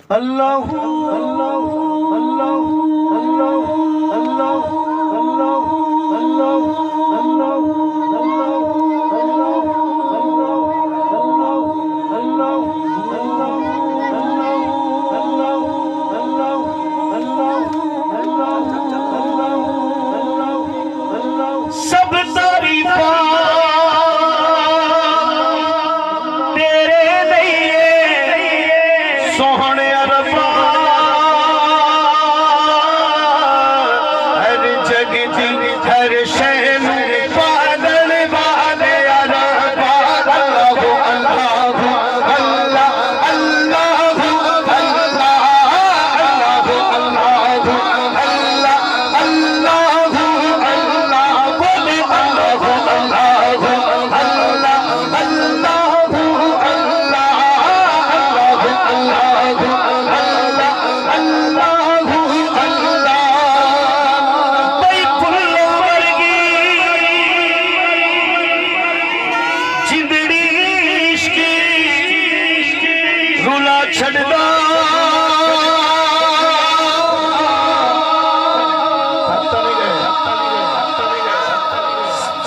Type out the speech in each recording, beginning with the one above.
अल्लाह अल्लाह अल्लाह अल्लाह अल्लाह अल्लाह अल्लाह अल्लाह सब तारीफा तेरे लिए सोहने रब्बा हर जग दी हर शह पालन वाले रब्बा अल्लाह अल्लाह अल्लाह छड़दा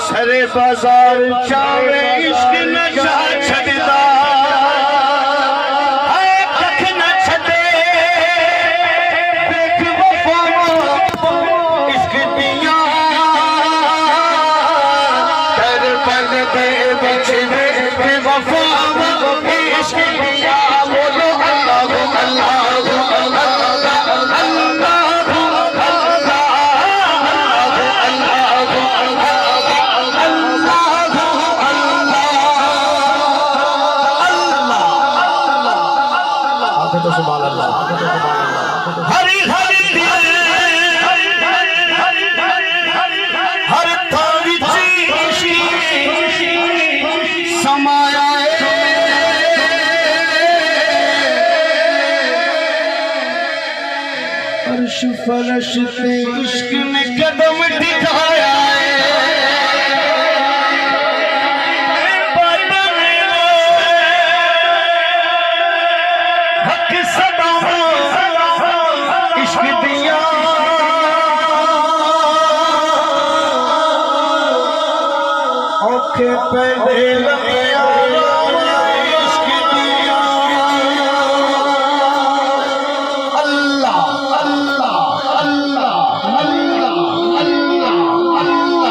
सरे बाजार चावे इश्क नशा छड़दा कख न छड़े देख वफा इश्क दिया कर पल दे बिछड़े वफा इश्क दिया हरी हरी हर थारी समाया अर्श फरश ते इश्क ने कदम दिखाया हक सदा इश्क दिया औखे पैदे लगिया इश्क दिया अल्लाह अल्लाह अल्लाह अल्लाह अल्लाह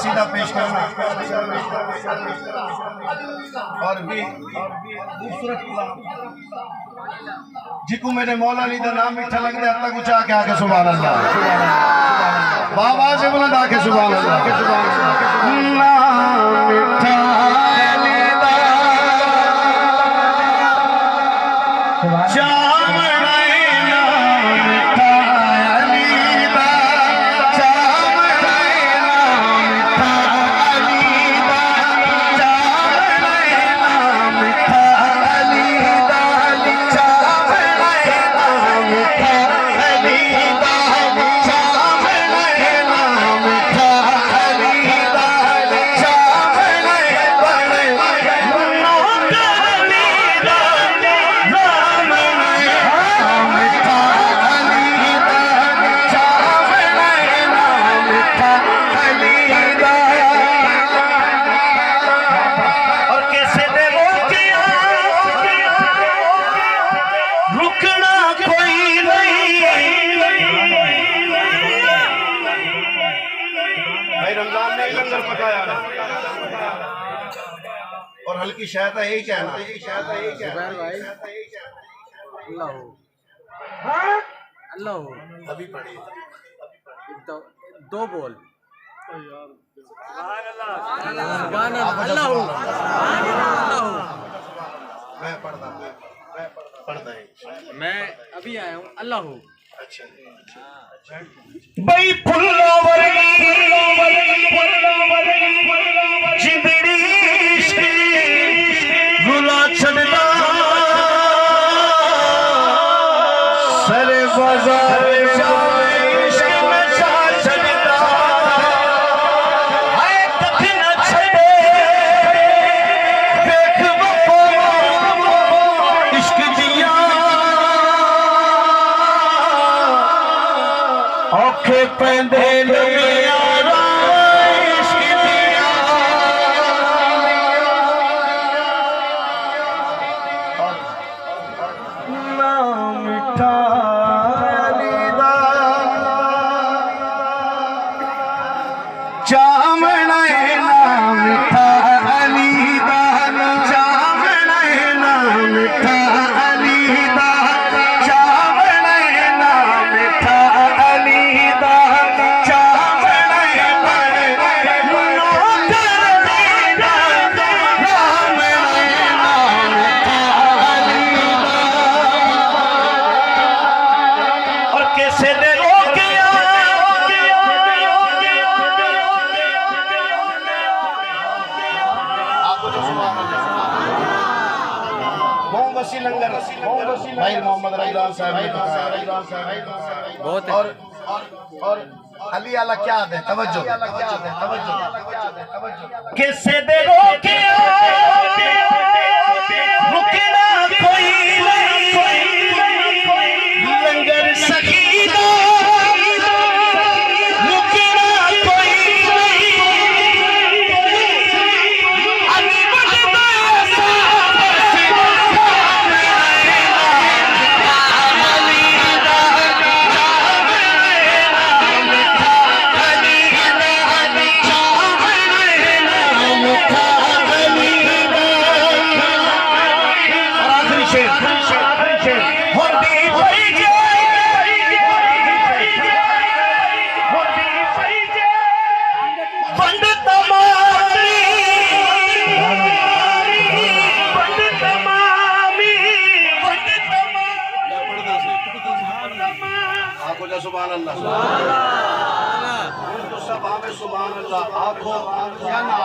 सीधा पेश करना और भी खूबसूरत जिको मेरे मौला अली का नाम मीठा लगता है तक ऊंचा के आके सुभान अल्लाह बाबा से बुलंद आके सुभान अल्लाह नाम मीठा अली दा रमजान ने लंगर पकाया और हल्की शायद यही कहना अल्लाह अल्लाह अभी पढ़ी तो दो बोल मैं अभी आया हूँ अल्लाह बई फुल्लों वर्गी जिंदड़ी गुला छड़दा सरे बाजार पैंदे मिठा चामना मिठा अलीदा चामना मिठा अलीदा भाई मोहम्मद रईदान साहब बहुत और अली आला क्या है तवज्जो किसे दे रोके रुकना कोई लंगर सकीदा रुकना कोई अली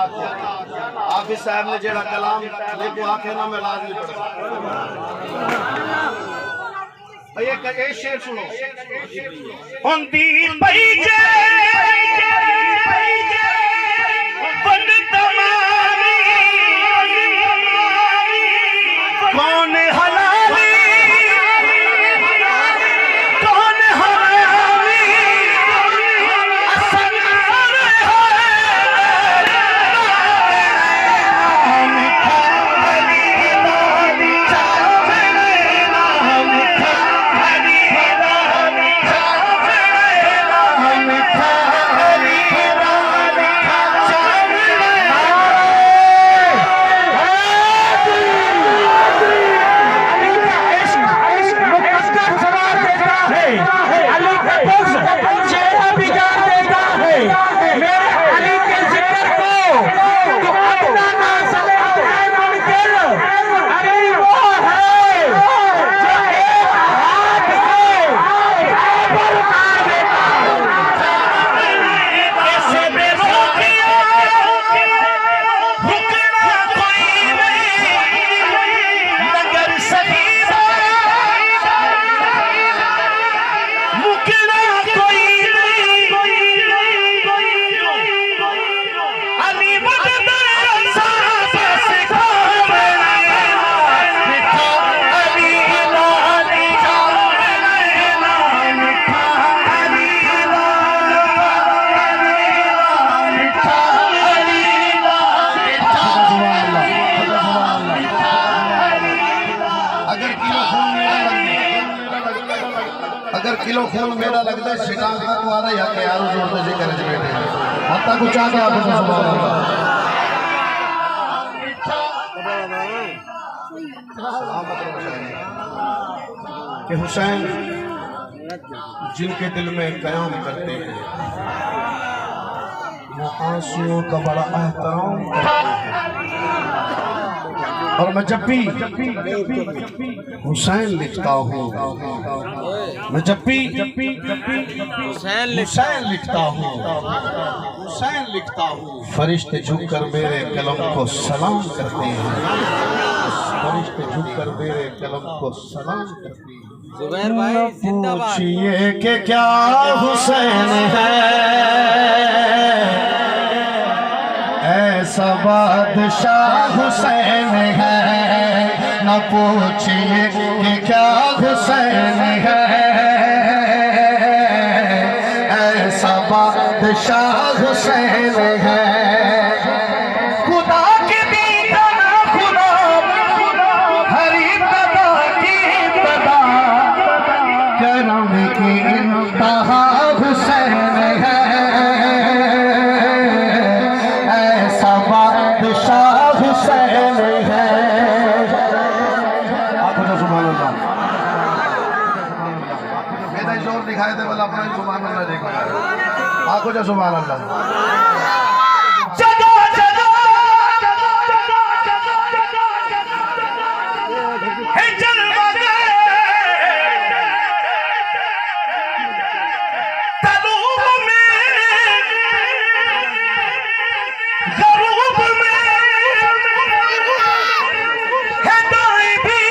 हाफिज साहब ने जेड़ा कलाम लेको आखे ना मैं लाजमी पढ़ा ये शेर सुनो हुंदी पई जे बंद तमामी कौन हलाली कौन हरामी अगर किलो खून मेरा लगता है शिकांग का तो आ रहा है यहाँ के यारों जोर से जिक्र है बेटे हत्ता कुछ आ गया आप सुभान अल्लाह कि हुसैन जिनके दिल में कयाम करते हैं वो आंसुओं का बड़ा एहतराम करते हैं और मैं जब भी हुसैन लिखता हूँ, मैं जब भी हुसैन लिखता हूँ, हुसैन लिखता हूँ, फरिश्ते झुककर मेरे कलम को सलाम करते हैं, फरिश्ते झुककर मेरे कलम को सलाम करते हैं। जुबैर भाई जिंदाबाद। पूछिए कि क्या हुसैन है ऐसा बादशाह हुसैन है, न पूछिए कि क्या हुसैन है ऐसा बादशाह हुसैन है। खुदा की दीदा ना खुदा हरी तदा की तदा करम की इंतहा हुसैन है ऐसा बादशाह हुसैन है। आपको तो सुभान अल्लाह मेरा जोर दिखाए थे बोला अपना सुभान अल्लाह देखो आपको जो सुभान अल्लाह जगह जगह है जलवा दे तलूब में गरूब में है दाई भी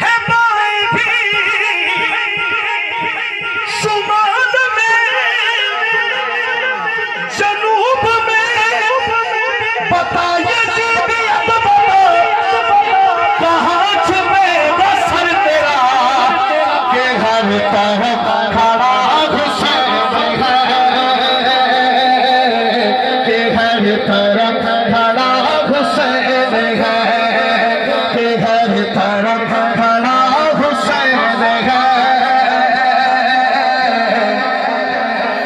है बाई भी शुमाल में जनूब में बताइए जीबियत बता कहाँ छुपेगा सर तेरा के हर तरफ खड़ा हुसैन है के हर तरफ खड़ा हुसैन है के हर तरफ खड़ा हुसैन है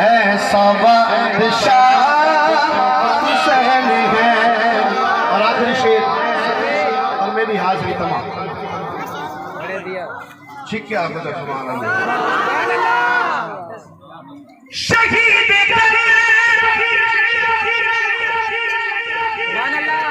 ऐसा बादशाह हुसैन है। और आखिरी शेर और मेरी हाजिरी तमाम ठीक है आपको तो सुभान अल्लाह। शहीद सुभान अल्लाह।